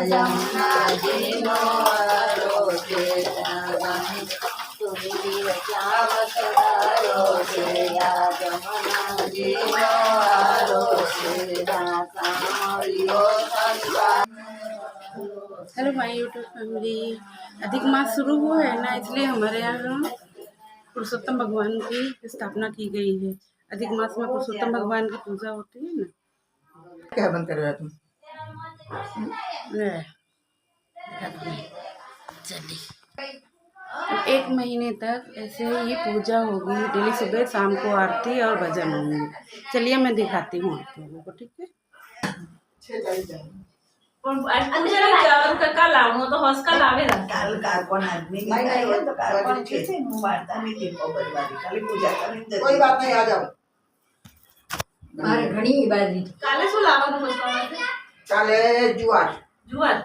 यमुनाजीनो वारो छे तुरी श्याम सुधारो छे यमुनाजीनो वारो छे सामरियो संसार। हेलो माय यूट्यूब फैमिली, अधिक मास शुरू हुआ है ना, इसलिए हमारे यहाँ पुरुषोत्तम भगवान की स्थापना की गई है। अधिक मास में पुरुषोत्तम भगवान की पूजा होती है ना। क्या बंद कर रहे हो तुम? चलिए, 1 महीने तक ऐसे ही पूजा होगी। डेली सुबह शाम को आरती और भजन होंगे। चलिए मैं दिखाती हूँ आप लोगों को, ठीक है। काल लावनो तो हॉस्का लावेला काल कार्बन आदमी नहीं हो तो कार्बन ठीक है नु वार्ता में दीपो परिवार खाली पूजा करनी कोई बात नहीं आ जाओ मारे घणी बाजी काले શું લાવવાનું હॉस्का માટે काले जुआर જુવાર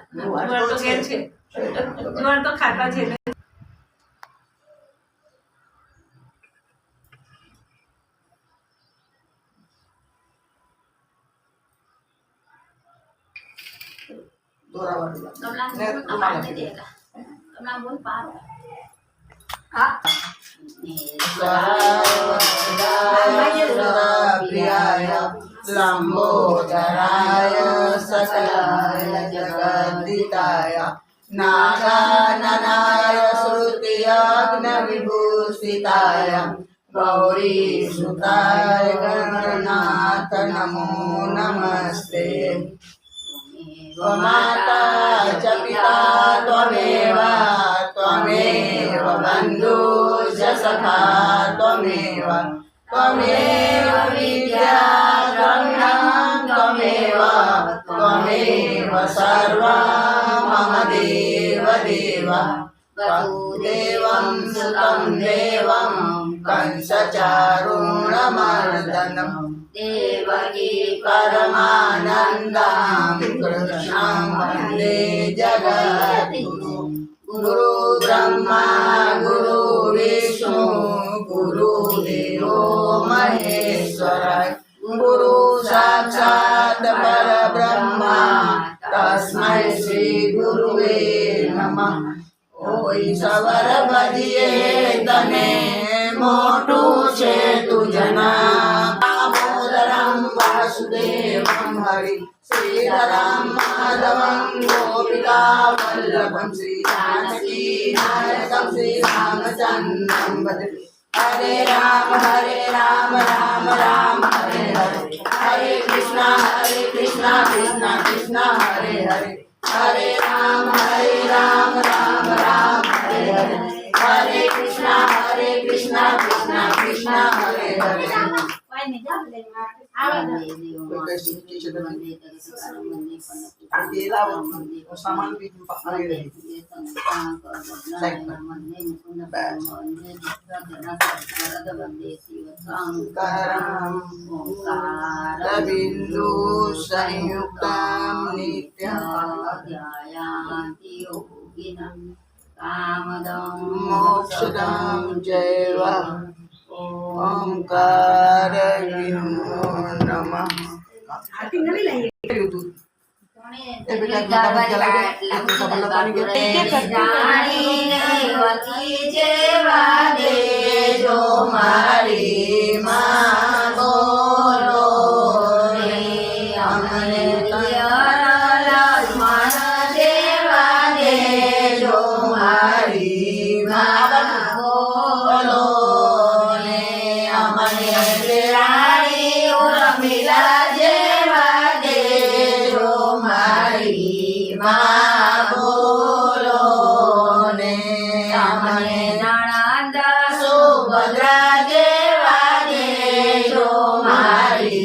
તો ઘેર છે જુવાર તો ખાતા છે लंबोदराय सकलाय जगद्दिताय नागाननाय श्रुतियज्ञविभूषिताय गौरीसुताय गणनाथ नमो नमस्ते। माता च पिता त्वमेव त्वमेव बन्धुश्च सखा त्वमेव त्वमेव विद्या त्वमेव त्वमेव सर्वं मम देव देव वसुदेवं सुतं देवं कंसचारूणमर्दनं देवकी परमानन्दं कृष्णं वन्दे जगद्गुरुं। गुरु ब्रह्मा गुरु विष्णु गुरुदेवो महेश्वर गुरु साक्षात् परब्रह्मा तस्मै श्री गुरुवे नमः। ओई सवर भजिए तने मोटू छे तुजना दामोदरं वासुदेवं हरि श्रीधरं माधवं गोपिका वल्लभं श्री जानकी नायकं श्री रामचन्द्रं भजे। हरे राम राम राम हरे हरे हरे कृष्णा कृष्णा कृष्णा हरे हरे हरे राम राम राम हरे हरे हरे कृष्णा कृष्णा कृष्णा हरे हरे। सामान भी पकड़े रहे बिंदु संयुक्तं नित्यं कामदं मोक्षदं चैव ओंकार नमः। मारी माँ बोलो रे हमने लक्ष्मण देवा दे जो मारी माँ बोलो रे हमने रानी उर्मिला देवा दे जो मारी माँ बोलो ने हमने ननद सुभद्रा देवा दे जो मारी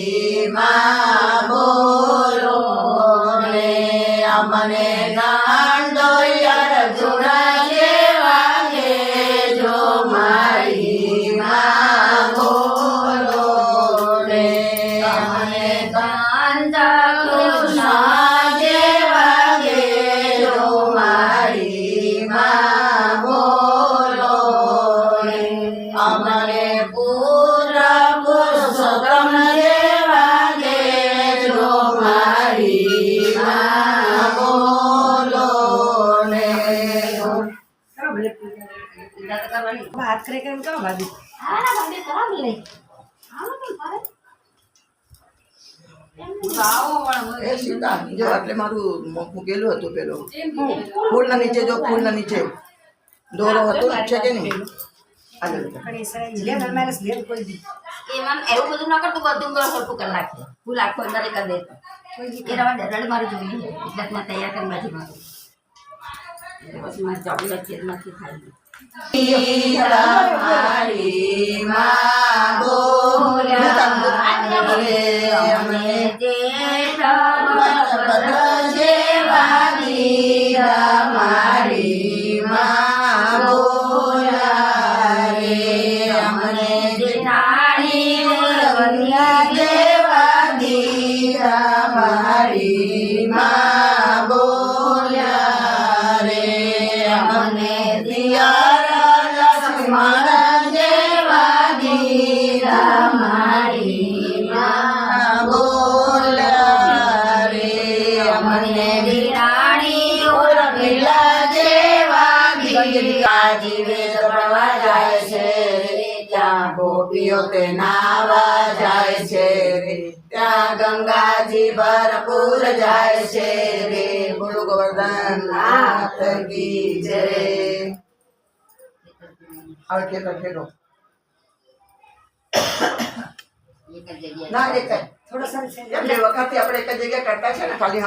माँ बोलो ने हमने नंदो अर्जुन देवा दे जो मारी माँ बोलो ने हमने कांत कृष्ण देवा दे जो मारी माँ बोलो ने हमने पूर्ण पुरुषोत्तम देवा दे जो मारी माँ હાથ કરે કરીને કહો ભાભી એ સીતા જો એટલે મારું મૂકેલું હતું પેલું ફૂલના નીચે જો ફૂલના નીચે દોરો હતો છે કે નહીં આગળ પણ એ સરાઈ લે મારે સ્લેબ કોઈ દી એમાં એવું બધું ના કરતું બધું ખોટું કરી નાખે ફૂલ આખો અંદર કરી દેતો એ રવા રડ મારું જોઈએ એટલે મેં તૈયાર કરી બાજુ મારું પછી મારે ચોકલેટ ચેર નથી ખાઈ મારી માં બોલ્યા રે અમને જેવા દીરા મારી માં બોલ્યા રે અમને જેઠાણી જેવા દીરા મારી માં બોલ્યા રે અમને મારા જેવા દીરા મારી માં બોલ્યા રે અમને દીરાણી ઉર્મિલા જેવા દીરા જીવે પ્રવા જાય છે ત્યાં ગોપીઓ તે નાવા જાય છે ત્યાં ગંગાજી ભરપૂર જાય છે રે બોલો ગોવર્ધન નાથ કી જય હવે ખેલો ના એક થોડો સરસ બે વખત આપણે એક જગ્યાએ કરતા છે ને ખાલી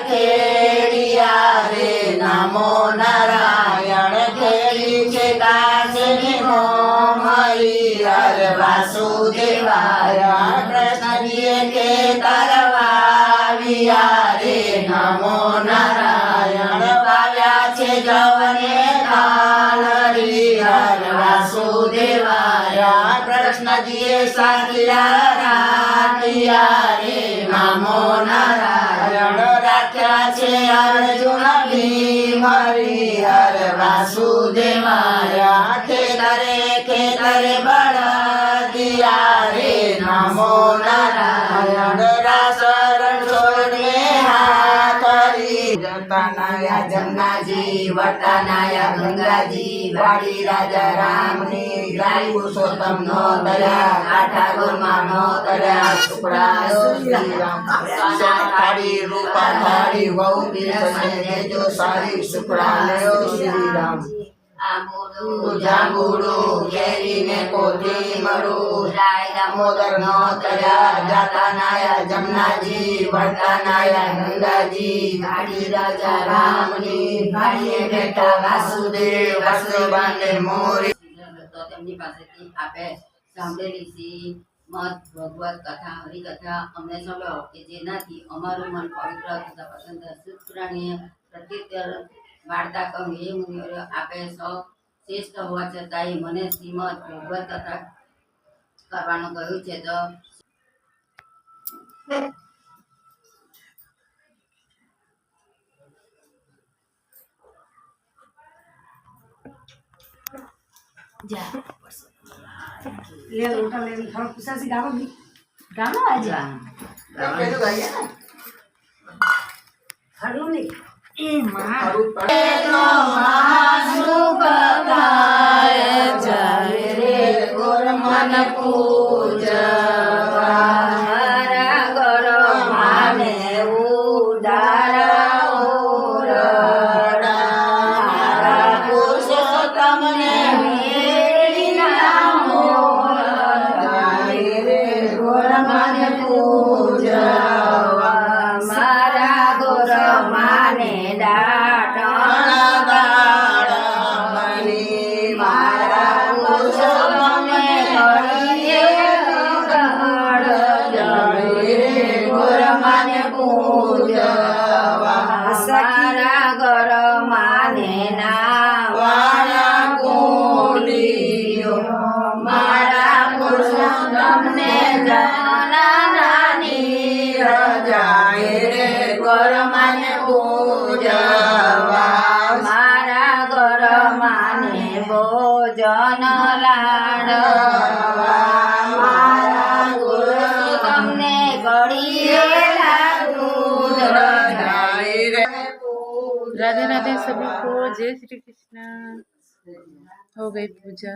ખેડિયા રે નમો નારાયણ ખેડી છે કાશની મોમરી હરે વાસુદેવાય કૃષ્ણજીએ કે તરવાવિયા રે નમો નારાયણ પાવ્યા છે જવને કાલરી હરે વાસુદેવાય કૃષ્ણજીએ સાંગલા રાખ્યા રે નમો નારાયણ રાખ્યા છે અર્જુન ભીમરી હરે વાસુદેવાય ખેતરે બળદિયા રે નમો નારાયણ રાસરણ છોડને હાથરી જતાનાયા જમનાજી વટાનાયા ગંગાજી વાડી રાજા રામની ગાય પુરુષોત્તમ નો દયા કાઠા ગોરમાં નો દયા ટુકડા શ્રી રામ થાળી રૂપા થાળી વહુ પીરસને દેજો સારી સુકડા લેઓ શ્રી રામ જાંબુડું કેરીને કોથી મળું દામોદર નો તર્યા જાતાનાયા જમનાજી વટાનાયા ગંગાજી ગાડી રાજા રામની ગાડીએ બેઠા વાસુદેવ વાસુદેવાને મોરી તો તેમની પાસેથી આપે સાંભળેલી સી મત ભગવત કથા હરિકથા અમને સંભળાવો કે જેનાથી અમારું મન પવિત્ર તથા પસંદ સુપ્રાણીય પ્રત્યુત્તર વાર્તા કહું હે મુનિવર્ય આપે સૌ શ્રેષ્ઠ હોવા છતાંય મને શ્રીમદ ભગવત કથા કરવાનું કહ્યું છે તો જા લે ઉઠા લે થોડો પૂછાસી ગાવો બી ગામો આજે પેલું ગાઈએ ને ખરું નહીં એ માં ભોજન લાડવા મારા ગુરુ તમને ઘડીએ લાડુ राधे राधे सभी को, जय श्री कृष्ण। हो गई पूजा।